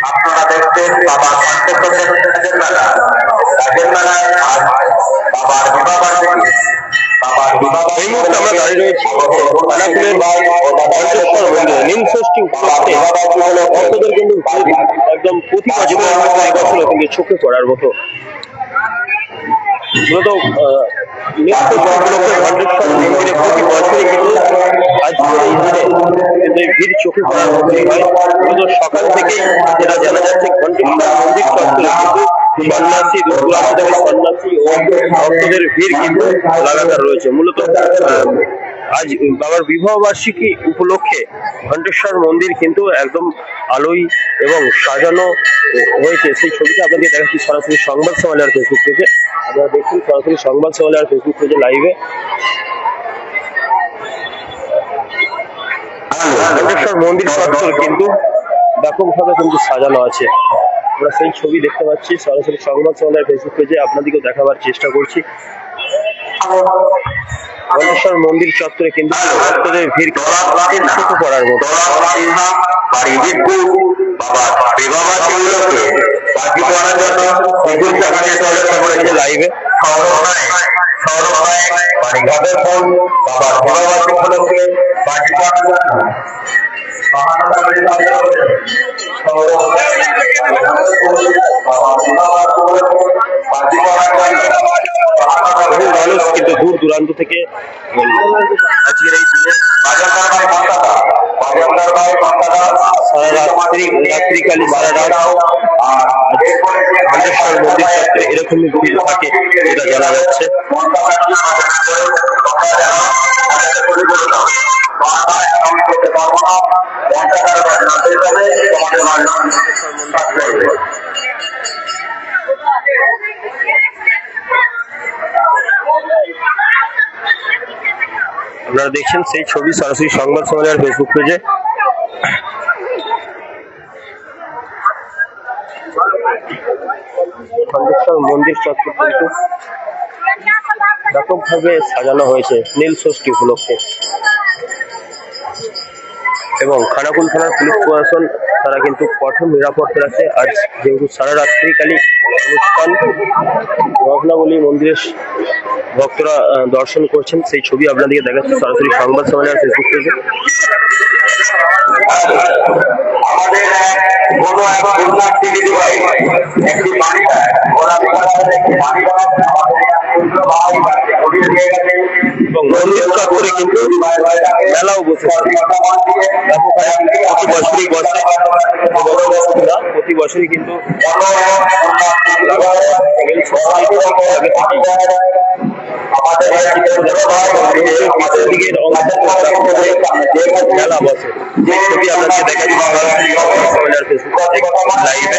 আপনারা দেখছেন বাবা কাজের মেলা। কাজের মেলায় বাবার বিবাহ বার্ষিকী। বাবার বিবাহ এই মুহূর্তে আমরা দাঁড়িয়ে রয়েছি খানাকুলের ঘণ্টেশ্বর মন্দিরে নীল ষষ্ঠী উপলক্ষে ভক্তদের কিন্তু একদম প্রতি বছরের মতো এবছরও কিন্তু চোখে পড়ার মতো। মূলত নীল ষষ্ঠী উপলক্ষে ঘণ্টেশ্বর মন্দিরে প্রতি বছরই কিন্তু আজকের এই দিনে কিন্তু ভিড় চোখে পড়ার মতোই হয়। মূলত সকাল থেকেই যেটা জানা যাচ্ছে ঘণ্টেশ্বর মন্দির চত্বরে কিন্তু সন্ন্যাসী দূর দূরান্ত থেকে সন্ন্যাসী ও ভক্তদের ভিড় কিন্তু লাগাতার রয়েছে। মূলত আজ বাবার বিবাহ বার্ষিকী উপলক্ষে ঘণ্টেশ্বর মন্দির কিন্তু একদম আলোয় এবং সাজানো হয়েছে। সেই ছবিটা আপনাদের দেখাচ্ছি সরাসরি সংবাদ সম্মেলনের ফেসবুক পেজে। আপনারা দেখুন সরাসরি সংবাদ সম্মেলনের ফেসবুক পেজে লাইভে ঘণ্টেশ্বর মন্দির চত্বর কিন্তু ব্যাপকভাবে কিন্তু সাজানো আছে। আমরা সেই ছবি দেখতে পাচ্ছি সরাসরি সংবাদ সম্মেলনের ফেসবুক পেজে আপনাদেরকেও দেখাবার চেষ্টা করছি। ঘণ্টেশ্বর মন্দির চত্বরে কিন্তু ভক্তদের ভিড় চোখে পড়ার মতো। লাইভে মানুষ কিন্তু দূর দূরান্ত থেকে আজকের এই দিনে রাত্রিকালী সারা রাত ঘণ্টেশ্বর মন্দির চত্বরে এরকমই ভিড় থাকে যেটা জানা যাচ্ছে। আপনারা দেখছেন সেই ছবি সরাসরি সংবাদ সম্মেলনের ফেসবুক পেজে। ঘণ্টেশ্বর মন্দির চত্বর কিন্তু ব্যাপকভাবে সাজানো হয়েছে নীল ষষ্ঠী উপলক্ষে এবং খানাকুল থানার পুলিশ প্রশাসন তারা কিন্তু কঠোর নিরাপত্তা রাখছে। আজ যেহেতু সারা রাত্রিকালী অনুষ্ঠান রত্নাবলী মন্দিরের ভক্তরা দর্শন করছেন সেই ছবি আপনাদেরকে দেখাচ্ছে সরাসরি সংবাদ সম্মেলনের ফেসবুক পেজে। এবং মন্দির চত্বরে কিন্তু মেলাও বসেছে। প্রতি বছরই কিন্তু মেলা বসে। ছবি আপনাকে দেখাচ্ছি লাইভে।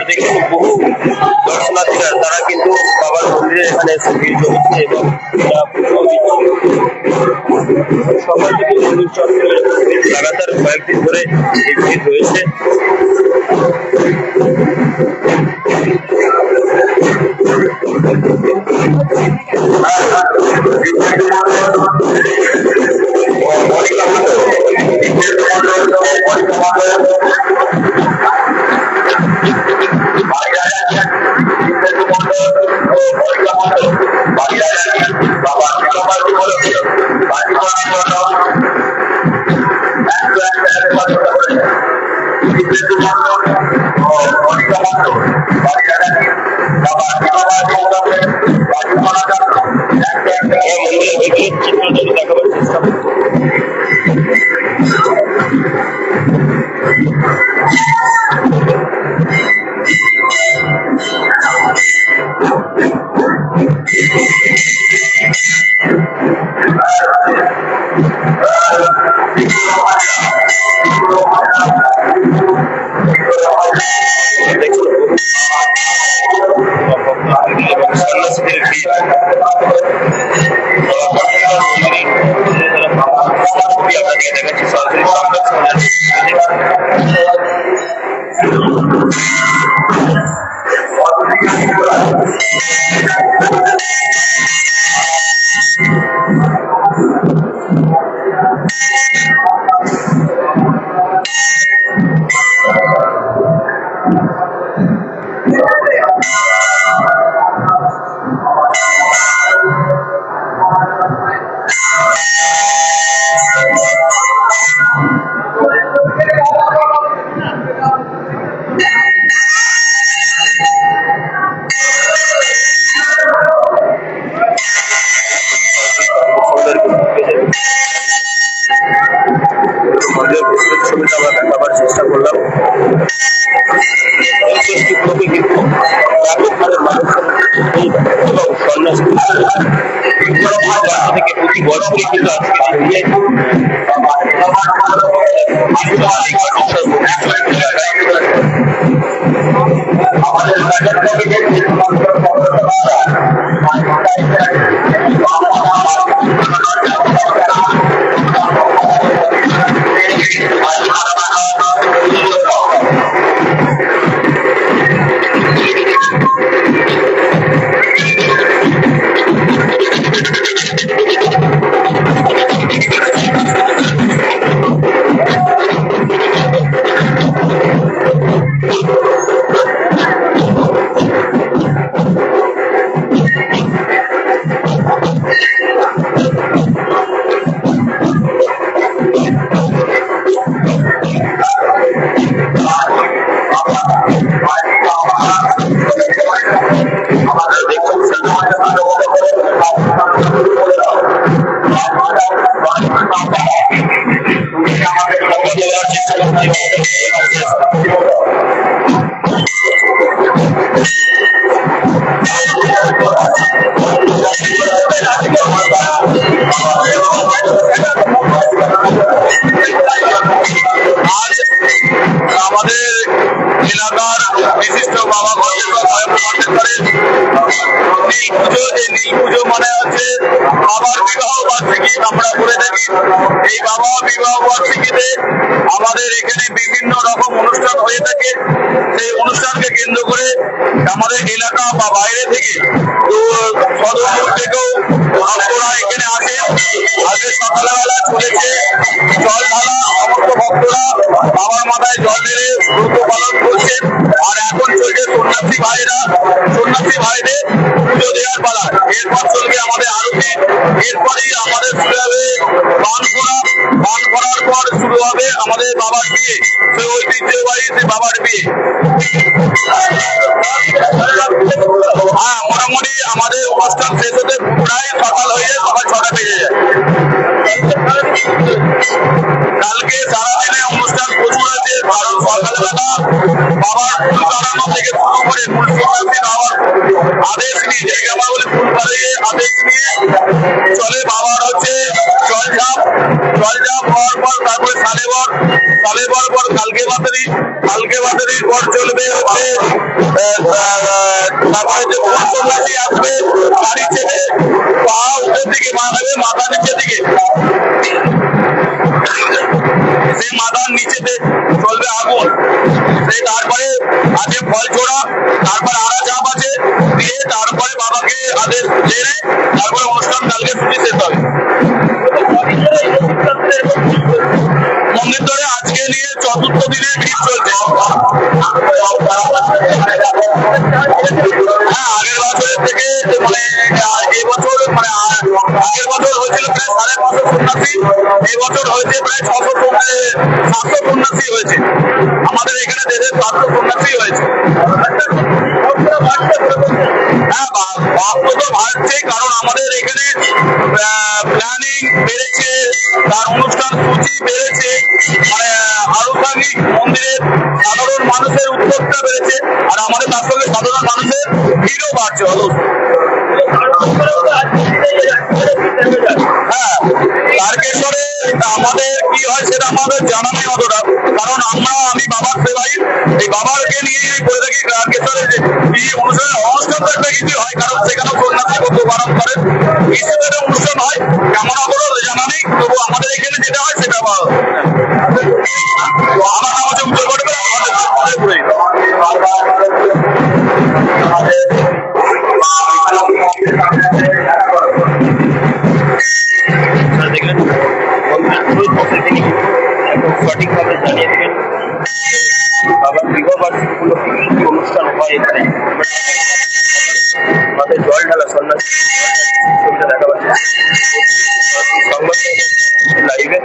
দেখুন বহু দর্শনার্থীরা তারা কিন্তু বাবার মন্দিরে এখানে এসে ভিড় জমেছে এবং সকাল থেকে মন্দির চত্বরে লাগাতার কয়েকদিন ধরে এই ভিড় রয়েছে। দেখাবার চেষ্টা করবো। ছবিটা আমরা দেখাবার চেষ্টা করলাম। এই ষষ্ঠীগুলোকে কিন্তু ব্যাপকভাবে মানুষজন এবং সন্ন্যাসী থেকে প্রতি বছরই কিন্তু আমাদের এলাকার বিশিষ্ট বাবা নীল পুজো, যে নীল পুজো মানে হচ্ছে বাবার বিবাহ বার্ষিকী আমরা করে থাকি। এই বাবা বিবাহ বার্ষিকীতে আমাদের এখানে বিভিন্ন রকম অনুষ্ঠান হয়ে থাকে। সেই অনুষ্ঠানকে কেন্দ্র করে আমাদের এলাকা বা বাইরে থেকে তো সদরপুর থেকেও ভক্তরা এখানে আসে। আজকে সকালবেলা চলেছে জল ঢালা, সমস্ত ভক্তরা বাবার মাথায় জল ঢেলে ব্রত পালন করছেন। আর এখন চলছে সন্ন্যাসী ভাইদের পুজো দেওয়ার পালা। এরপর চলবে আমাদের আরতি, এরপরেই আমাদের শুরু হবে বান করার পর শুরু হবে আমাদের বাবার বিয়ে, সেই ঐতিহ্যবাহী বাবার বিয়ে। হ্যাঁ, মোটামুটি আমাদের অনুষ্ঠান শেষ হতে প্রায় সকাল হয়ে যায়, সকাল 6টা বেজে যায়। কালকে সারাদিনে অনুষ্ঠান প্রচুর আছে, কারণ সকালবেলা বাবার ফুল কাটানো থেকে শুরু করে ফুল সন্ন্যাসী বাবার আদেশ নিয়ে, যেটাকে আমরা বলি ফুল পালিয়ে আদেশ নিয়ে চলে বাবার হচ্ছে জলঝাপ হওয়ার পর তারপরে সালেবর পর কালকে বাতারির পর চলবে হচ্ছে তারপরে যে ফুল সন্ন্যাসী আসবে গাড়ি ছেড়ে পা উপরের দিকে মারবে, মাথা নিচের দিকে, সেই মাথার নিচেতে চলবে আগুন। সেই তারপরে আছে ফল ছোড়া, তারপরে আড়া চাপ আছে দিয়ে তারপরে বাবাকে আদেশ জেনে তারপরে অনুষ্ঠান কালকে ছুটি শেষ হবে। মন্দির ধরে আজকে নিয়ে 4র্থ দিনের ভিড় চলছে। হ্যাঁ, আগের বছরের থেকে মানে এবছর মানে আগের বছর হয়েছিল প্রায় 550 সন্ন্যাসী, এবছর হয়েছে প্রায় 700 সন্ন্যাসী হয়েছে। আমাদের এখানে দেশের 700 সন্ন্যাসী হয়েছে। হ্যাঁ, ভক্ত তো বাড়ছে, কারণ আমাদের এখানে প্ল্যানিং বেড়েছে, তার অনুষ্ঠান সূচি বেড়েছে, মানে আনুষ্ঠানিক মন্দিরের সাধারণ মানুষের উদ্যোগটা বেড়েছে, আর আমাদের তার সঙ্গে সাধারণ মানুষের ভিড়ও বাড়ছে। হ্যাঁ, তারকেশ্বরে আমাদের কি হয় সেটা আমাদের জানা নেই অতটা, কারণ আমি বাবার সেবাই, এই বাবাকে নিয়েই করে থাকি। তারকেশ্বরে এই অনুষ্ঠান তো একটা কিছু হয়, কারণ সেখানে সন্ন্যাসী কত পালন করেন, কিছুদের অনুষ্ঠান হয়, কেমন অতটা জানা নেই। তবু আমাদের এখানে যেটা হয় সেটা আমার নাম হচ্ছে উজ্জ্বল ঘটবে। দেখলেন সঠিকভাবে জানিয়ে দেবেন বাবার বিবাহ বার্ষিকী উপলক্ষে কি কি অনুষ্ঠান হয় এখানে। মাথায় জল ঢালা সন্ন্যাসী ছবিটা দেখা পাচ্ছে সংবাদ লাইভে।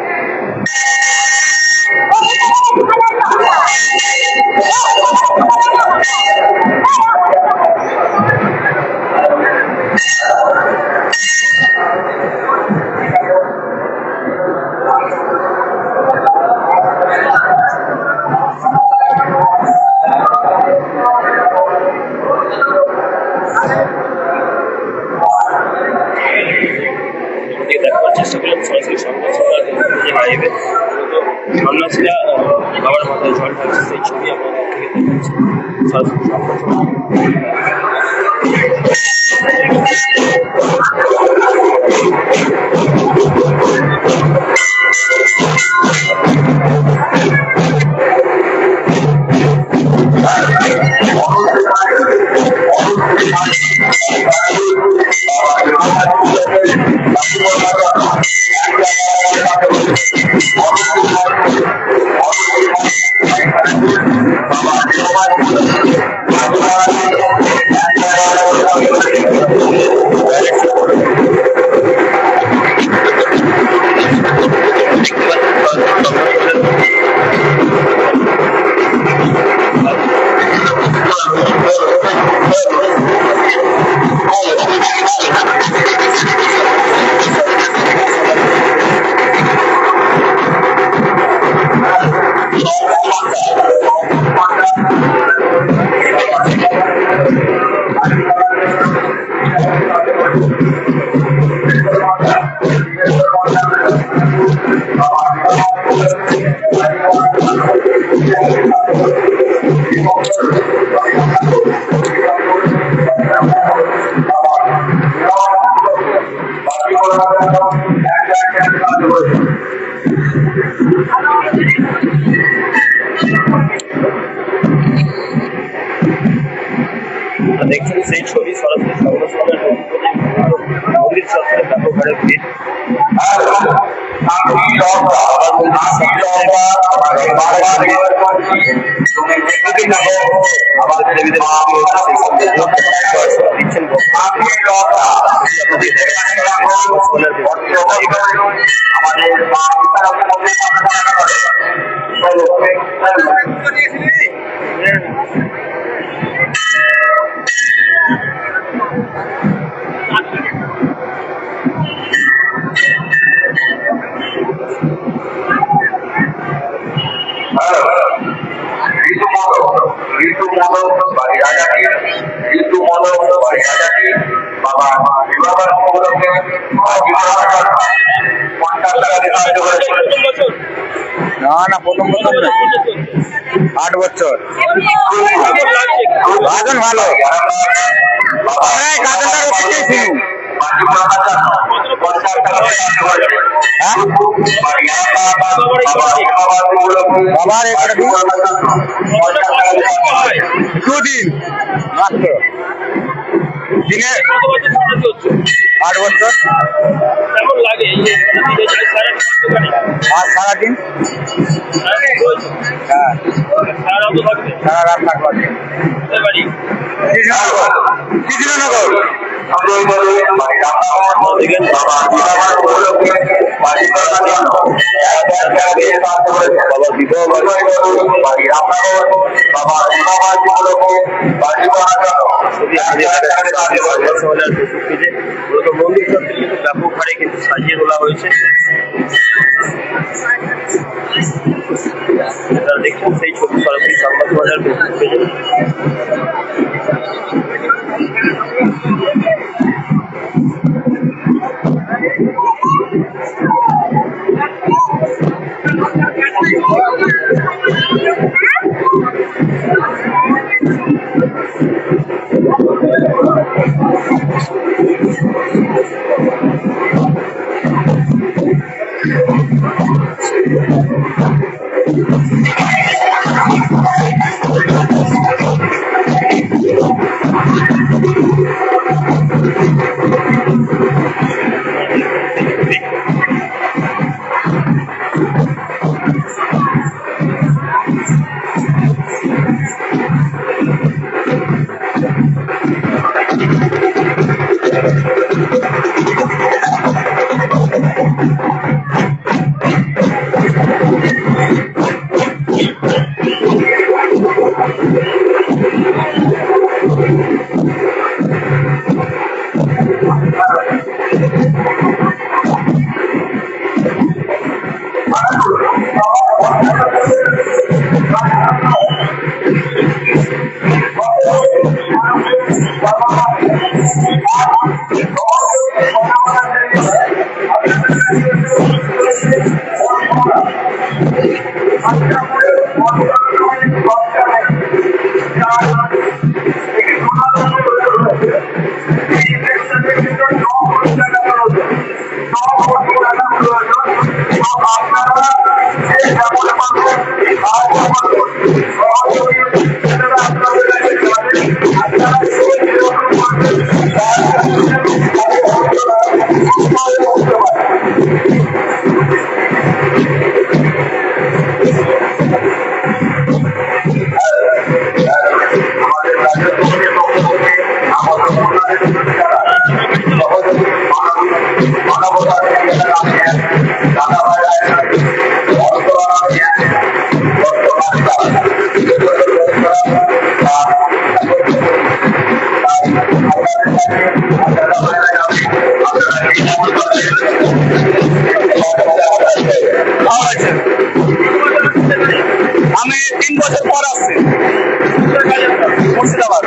দেখাবার চেষ্টা করলাম সরাসরি লাইভে। সন্ন্যাসীরা বাবার মাথায় জল ঢালছে, সেই ছবি আমাদের থেকে দেখাচ্ছে সরাসরি দেখছেন সেই ছবি সরাসরি সংবাদপত্রের মন্দির চত্বরে ব্যাপক হারে ভিড়। আমাদের দেবীদের দিচ্ছেন না প্রথম 8 বছর গাজন ভালো বাবার দুদিন মাত্র দিনে 8 বছর কেমন লাগে এই যে আর সারাদিন হ্যাঁ সারা রাত থাকবে, সারা রাত থাকবে বাড়ি কৃষ্ণনগর দেখেন বাবার বিবাহ মন্দির চত্বরে কিন্তু ব্যাপক হারে কিন্তু সাজিয়ে তোলা হয়েছে। আপনারা দেখছেন সেই ছবি সরাসরি সংবাদবাজার ফেসবুক পেজে। আমি 3 বছর পর আসছি মুর্শিদাবাদ।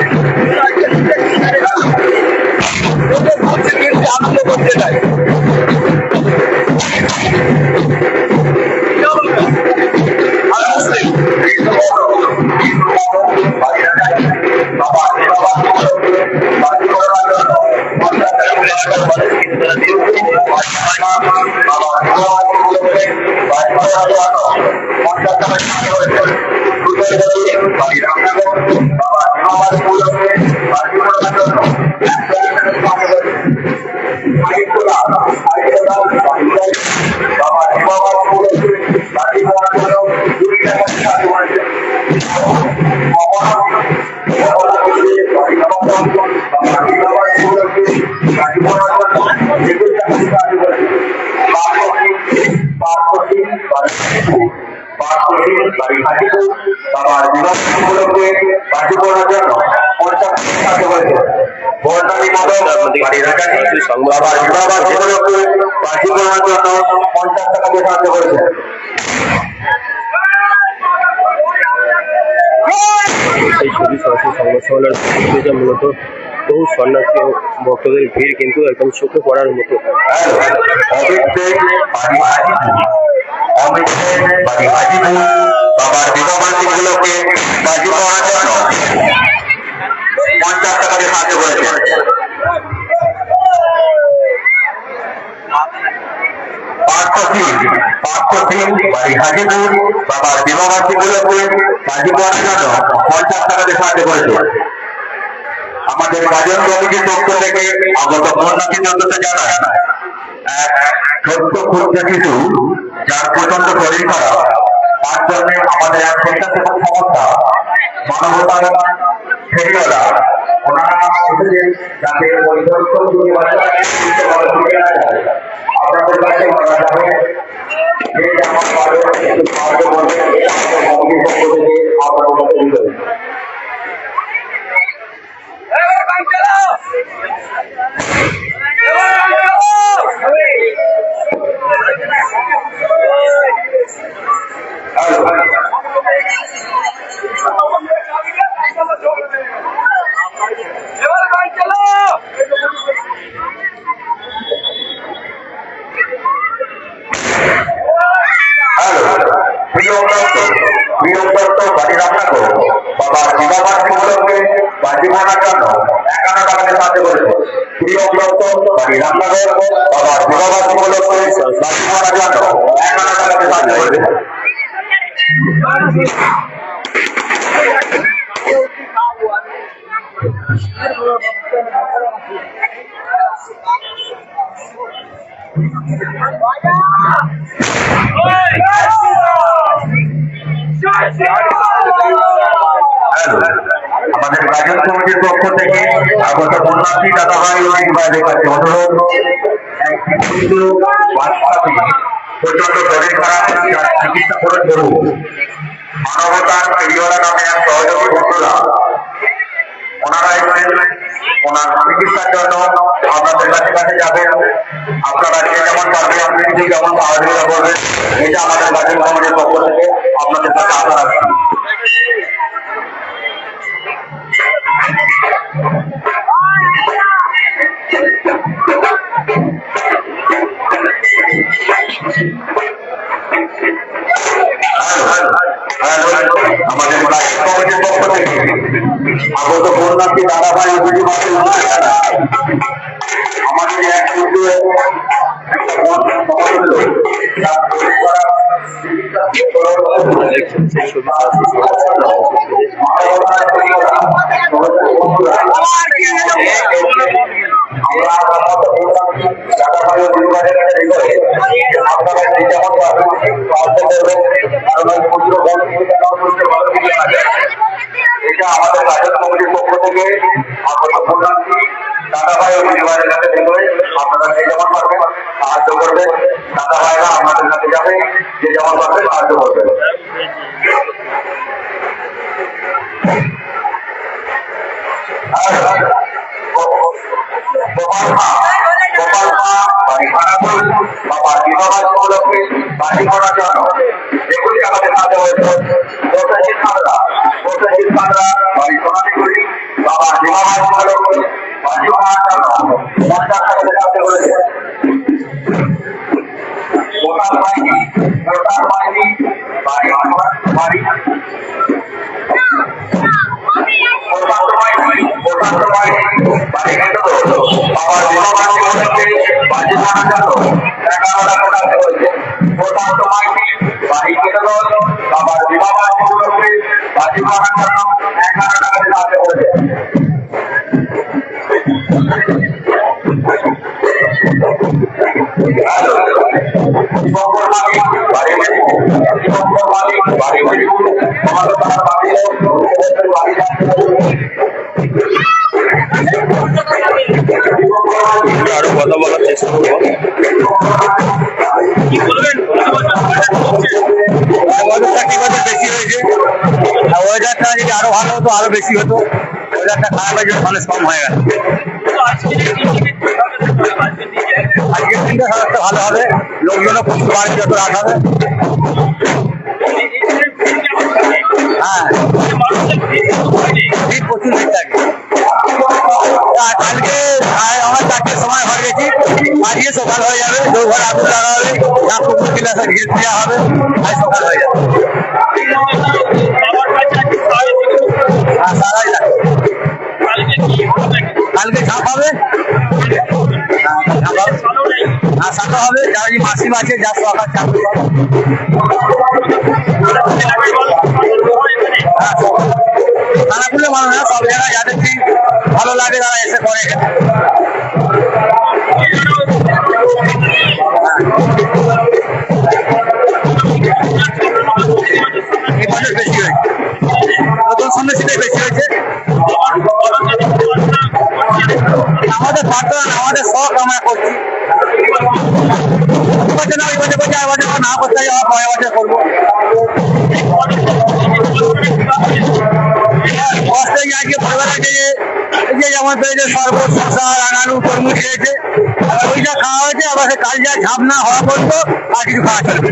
আনন্দ করতে চাই। আমি মুসলিম। তারা দিয়েছে। বাবার বিবাহ উপলক্ষে পার্টি করার জন্য 50 টাকা করেছে। বর্ণালী মাদক বাড়ির রাখাটি বাবার বিবাহ উপলক্ষে পার্টি করার জন্য 50 টাকা দিয়ে সাহায্য করেছে। এই ছবি সরাসরি সংবাদ সম্মেলন মূলত বহু সন্ন্যাসী ও ভক্তদের ভিড় কিন্তু একদম চোখে পড়ার মতো। বাবার বিবাহ উপলক্ষে পার্টি করার জন্য 50 টাকা দিয়ে সাহায্য করেছে। বাড়ি হাজিপুর বাবার বিবাহবার্ষিক উপলক্ষে পার্টি করার জন্য 50 টাকা দিয়ে সাহায্য করেছে। আমাদের গাজন কমিটির পক্ষ থেকে আগত বন্যাকে যন্ত্রতা জানায় ছোট্ট ক্ষুদ্র শিশু যার প্রচন্ড শরীর খারাপ, তার জন্য আমাদের এক স্বেচ্ছাসেবক সংস্থা মানবতার ফেরিওয়ালা ওনারা এসেছেন যাতে আপনাদের কাছে বলা যাবে যে যেমন পারে একটু সাহায্য করবে কমিটির পক্ষ থেকে আপনাদের কাছে দিতে বাড়ির আপনাকে বাবার বিবাহবার্ষিক উপলক্ষে পার্টি করার জন্য 51 টাকা দিয়ে সাহায্য করেছে। প্রিয় ব্রত বাড়ির রান্নাঘর বাবার বিবাহবার্ষিক উপলক্ষে পার্টি করার জন্য 51 টাকা দিয়ে সাহায্য করেছে। আমাদের গাজন কমিটির পক্ষ থেকে আগত বন্যার্থী দাদা ভাই অনেক বাইরের কাছে অনুরোধ, প্রচন্ড শরীর খারাপ চিকিৎসা করে ধরুন মানবতার ফেরিওয়ালা নামে এক সহযোগী বন্ধুরা ওনারা এসেছেন ওনার চিকিৎসার জন্য আপনাদের কাছে যাবেন। আপনারা যে যেমন পারবেন আপনি কিছু যেমন সহযোগিতা করবেন, এটা আমাদের গাজন কমিটির পক্ষ থেকে আপনাদের কাছে আশা রাখছি। আমাদের কমিটির পক্ষ থেকে আগত বন্যার্থী দাদা ভাই আমাদের এক দেখছেন সেই ছবি সরাসরি এটা আমাদের গাজন কমিটির পক্ষ থেকে দাদা ভাই পরিবারের কাছে দেখবে আপনারা যে যেমন পারবেন সাহায্য করবেন। দাদা ভাইরা আপনাদের কাছে যাবে, যে যেমন পারবে সাহায্য করবেন। বাবার বিবাহ উপলক্ষে পার্টি করার জন্য এগুলি আমাদের সাথে হয়েছে বাড়ি সোনাদিগুলি বাবার বিবাহ উপলক্ষে পার্টি করার জন্য 50 টাকা সাহায্য করেছে। ভোটার বাহিনী বাড়ি বাড়ি বাবার বিবাহ উপলক্ষে বাবার বিবাহ উপলক্ষে বাজি করার জন্য 11 টাকা দিয়ে আসতে বলেছে। আরো কথা বলার চেষ্টা করবো। কি বলবেন? ওয়েদারটা কি বছর বেশি হয়েছে, ওয়েদারটা যদি আরো ভালো হতো আরো বেশি হতো। ওয়েদারটা খারাপ হয়েছে, মানুষ কম হয়ে গেল। আজকের দিনটা সবটা ভালো হবে, লোকজনও প্রচুর বাড়ি যত রাত হবে। হ্যাঁ, ভিড় প্রচুর ভিড় থাকে। কালকে আমার 4টের সময় ঘর গেছি, আজকে সকাল হয়ে যাবে, দৌড় আগুন লাগা হবে, বিলাসে ঘিরে দেওয়া হবে, আজ সকাল হয়ে যাবে। সারাই লাগবে। কালকে ঝাঁপ হবে, সাঁতো হবে, যারা মাসি আছে যা সকাল চাকরি খানা খুলে ভালো না, সব জায়গায় যাদের ঠিক ভালো লাগে তারা এসে করে এখানে। এবছর বেশি হয়েছে, নতুন সন্ন্যাসীটাই বেশি হয়েছে। আমাদের পারতো না, আমাদের শখ আমরা করছি। না ওই বছর করছি, আর বছর না করতে যাওয়া পরের বছর করবো। কষ্টে আজকে পরিবার আছে যে যেমন পেয়েছে শরবত, শসা, রাঙালু, তরমুজ খেয়েছে, আবার ওইটা খাওয়া হয়েছে। আবার সে কাল যা ঝাপ না হওয়া পর্যন্ত আর কিছু খাওয়া চলবে।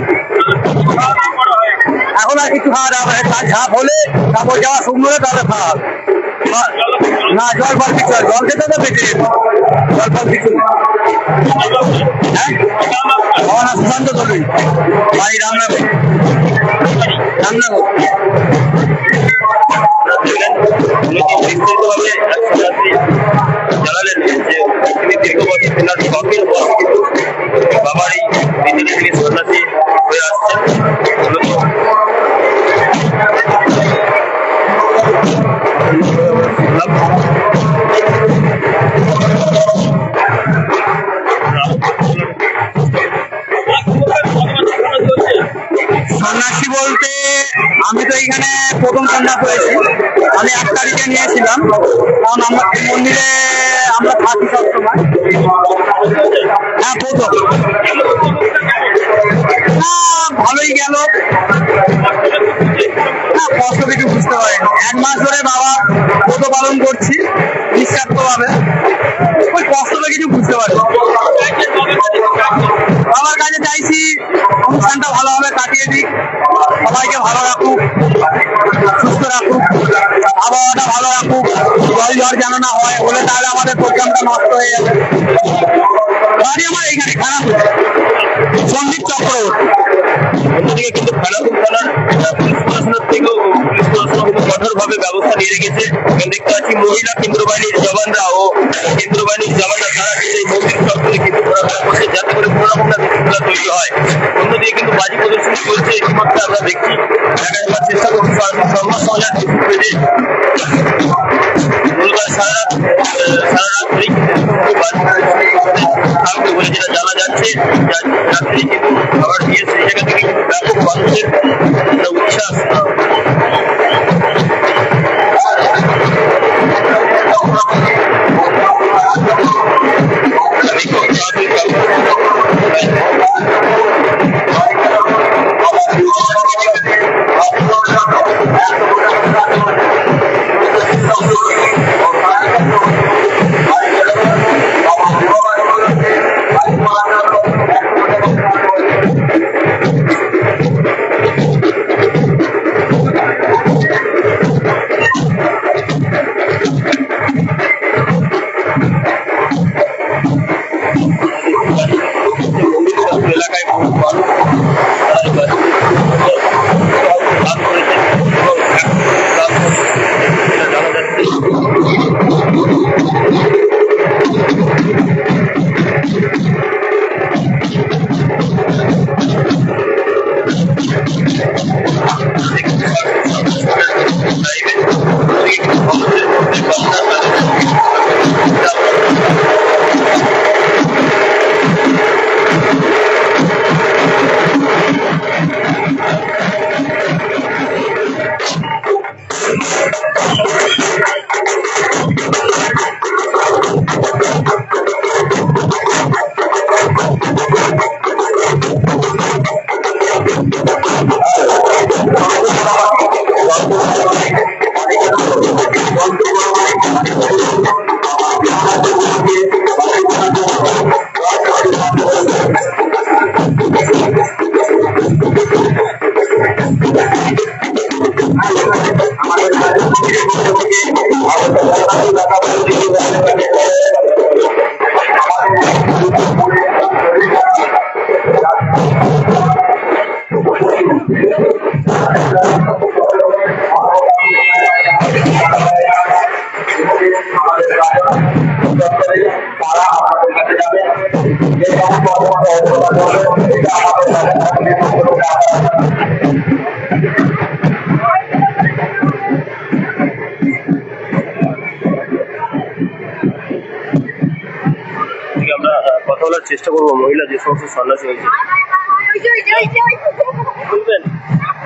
এখন আর কিছু খাওয়া দাওয়া হবে, কাল ঝাপ হলে তারপর যাওয়া শুকনো হলে তাহলে খাওয়া হবে। না জল ফল কিছু হয়, জল খেতে তো বেঁচে যেত, জল ফল কিছু নেই। হ্যাঁ, আমার নাম সুশান্ত দলুই, বাড়ি রামনগর। রামনগর বিস্তারিতভাবে জানালেন যে তিনি দীর্ঘ বছর তেনার শখের বয়স কিন্তু বাবার এই বিদ্যালয় থেকে সন্ন্যাসী হয়ে আসছেন। সন্ন্যাসী বলতে আমি তো এইখানে প্রথম সন্ন্যাস হয়েছি, আমি 1 তারিখে নিয়েছিলাম, কারণ আমার মন্দিরে আমরা থাকি সবসময়। হ্যাঁ প্রথম, ভালোই গেল, কষ্ট কিছু বুঝতে পারিনি। 1 মাস ধরে বাবা ব্রত পালন করছি নিঃস্বার্থভাবে, ওই কষ্টটা কিছু বুঝতে পারি। বাবার কাছে চাইছি অনুষ্ঠানটা ভালোভাবে কাটিয়ে দিক, সবাইকে ভালো রাখুক, সুস্থ রাখুক, আবহাওয়াটা ভালো রাখুক, জল ঝড় যেন না হয়, বলে তাহলে আমাদের প্রোগ্রামটা নষ্ট হয়ে যাবে। বাড়ি আমার এইখানে খানাপুর, সন্দীপ চক্রবর্তী। অন্যদিকে কিন্তু খানাপুর থানার পুলিশ প্রশাসনের থেকেও পুলিশ প্রশাসন কিন্তু কঠোরভাবে ব্যবস্থা নিয়ে রেখেছে। দেখতে পাচ্ছি মহিলা কেন্দ্র বাহিনীর জওয়ানরা ও কেন্দ্র বাহিনীর জওয়ানরা তারা কিন্তু এই মন্দির চত্বরে কিন্তু ঘোরাফেরা করছে, যাতে করে কোনো রকম বিশৃঙ্খলা তৈরি হয়। অন্যদিকে কিন্তু বাজি প্রদর্শনী চলছে, ইতিমধ্যে আমরা দেখছি, দেখা যাওয়ার চেষ্টা করছি সংবাদ সমাচার পেজে। সারা রাত ধরেই কিন্তু বলে যেটা জানা যাচ্ছে, রাত্রি কিন্তু খাবার দিয়ে সেই জায়গা থেকে কিন্তু ব্যাপক মানুষের উচ্ছ্বাস। আমরা কথা বলার চেষ্টা করবো মহিলা যে সমস্ত সন্ন্যাসী হয়েছে। বলবেন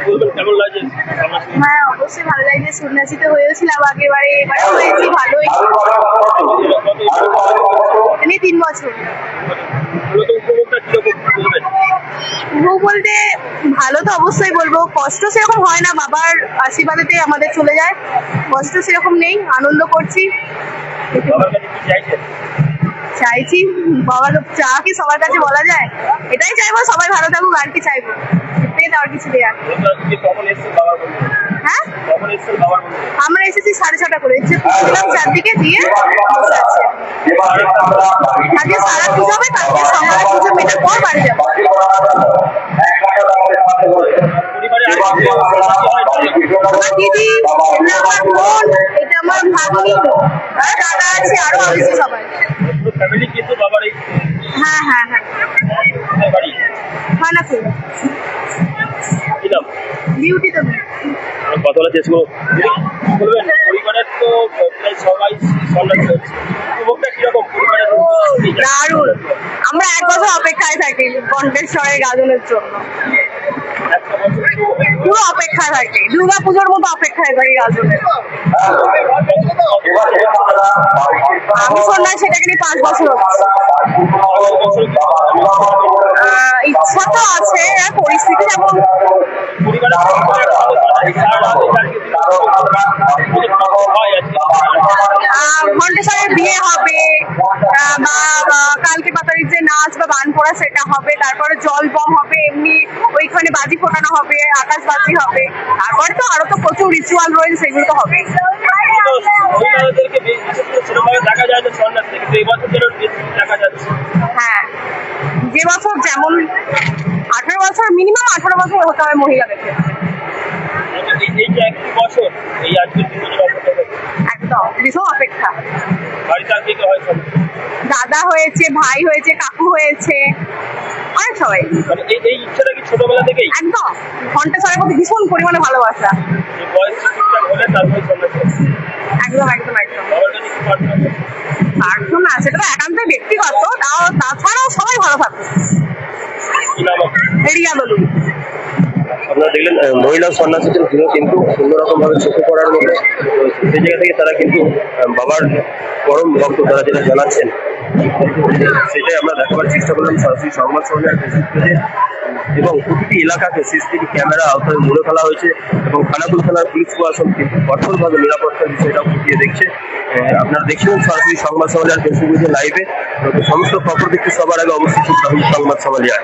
বলবেন কেমন লাগছে সন্ন্যাসী? হ্যাঁ অবশ্যই ভালো লাগছে, সন্ন্যাসী তো হয়েছিলাম আগেবারে, এবারে হয়েছি ভালোই। এখানে 3 বছর। উপভোগটা কিরকম বলবেন? উপভোগ বলতে ভালো তো অবশ্যই বলবো, কষ্ট সেরকম হয় না, বাবার আশীর্বাদেতে আমাদের চলে যায়, কষ্ট সেরকম নেই, আনন্দ করছি। বাবার কাছে কি চাইছেন? চাইছি বাবার চা কি সবার কাছে বলা যায়, এটাই চাইবো সবাই ভালো থাকুক, আর কি চাইবো, এটাই আর কিছু দেওয়ার। কখন এসছেন বাবার বন্ধু? হ্যাঁ কখন এসছেন বাবার বন্ধু? আমরা এসেছি 6:30 করে, এসে পৌঁছলাম 4 দিকে, দিয়ে বসে আছি। আজকে সারা পুজো হবে, কালকে সন্ধ্যায় পুজো মেটার পর বাড়ি যাবো। পরিবারে আর কি হয়? আমার দিদি, এটা আমার বোন, এটা আমার ভাগ্নি, আর দাদা আছে, আরো আছে সবাই। ফ্যামিলি কিন্তু বাবার এই হ্যাঁ হ্যাঁ হ্যাঁ বাড়ি খানাপুর কি নাম? বিউটি তো কথা বলার চেষ্টা করবো। বলবেন পরিবারের তো প্রায় সবাই সন্ন্যাসী হচ্ছে, উপভোগটা কিরকম পরিবারের? দারুণ, আমরা 1 বছর অপেক্ষায় থাকি কণ্ঠেশ্বরের গাজনের জন্য, একটা বছর পুরো অপেক্ষা থাকি, দুর্গা পুজোর মতো অপেক্ষায় থাকি গাজনের। আমি শুনলাম সেটাকে নিয়ে 5 বছর হচ্ছে। ইচ্ছা তো আছে, পরিস্থিতি যেমন। পরিবারের ঘণ্টেশ্বরের বিয়ে হবে, বা কালকে পাতারির যে নাচ বা গান পড়া সেটা হবে, তারপরে জল বম হবে, এমনি ওইখানে বাজি ফোটানো হবে, আকাশবাজি হবে, তারপরে তো আরো তো প্রচুর রিচুয়াল রয়েছে, সেগুলো তো হবে। মহিলাদেরকে সেরকমভাবে দেখা যায় না সন্ন্যাসী, কিন্তু এই বছর বেশি দেখা যাচ্ছে। হ্যাঁ, যে বছর যেমন 18 বছর, মিনিমাম 18 বছর হতে হবে মহিলাদেরকে। এই যে 1 বছর, এই আজকের 3 বছর অপেক্ষা, একদম ভীষণ অপেক্ষা। বাড়িতে আর কে কে হয় সব? দাদা হয়েছে, ভাই হয়েছে, কাকু হয়েছে, অনেক সবাই। মানে এই ইচ্ছাটা কি ছোটবেলা থেকেই? একদম ঘণ্টেশ্বরের প্রতি ভীষণ পরিমাণে ভালোবাসা। যে বয়স ঠিকঠাক হলে তারপরে সন্ন্যাসী হবে। একদম একদম একদম। বাবার কাছে কি প্রার্থনা করছেন? প্রার্থনা সেটা তো একান্তই ব্যক্তিগত, তাছাড়াও সবাই ভালো থাকবে। কি নাম আপনার? রিয়া বলুন। আপনারা দেখলেন মহিলা সন্ন্যাসীদের ভিড়ও কিন্তু অন্যরকম ভাবে চোখে পড়ার মতো, সেই জায়গা থেকে তারা কিন্তু বাবার পরম ভক্ত তারা যেটা জানাচ্ছেন, সেটাই আমরা দেখাবার চেষ্টা করলাম সরাসরি সংবাদ সম্মেলনের ফেসবুক পেজে। এবং প্রতিটি এলাকাকে সিসিটিভি ক্যামেরা আওতায় মুড়ে ফেলা হয়েছে এবং খানাকুল থানার পুলিশ প্রশাসন কিন্তু কঠোরভাবে নিরাপত্তার বিষয়টাও খতিয়ে দেখছে। আপনারা দেখছিলেন সরাসরি সংবাদ সম্মেলনের ফেসবুক পেজে লাইভে। সমস্ত খবর দেখতে সবার আগে অবশ্যই সংবাদ সম্মেলন।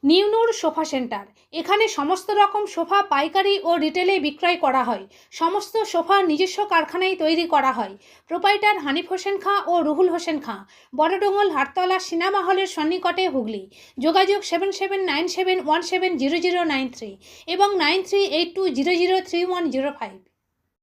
নিউ নূর সোফা সেন্টার, এখানে সমস্ত রকম সোফা পাইকারি ও রিটেলে বিক্রয় করা হয়। সমস্ত সোফা নিজস্ব কারখানায় তৈরি করা হয়। প্রোপাইটার হানিফ হোসেন খাঁ ও রুহুল হোসেন খাঁ, বড়ডোঙ্গল হাটতলা সিনেমা হলের সন্নিকটে, হুগলি। যোগাযোগ 7797170093 এবং 9382003105।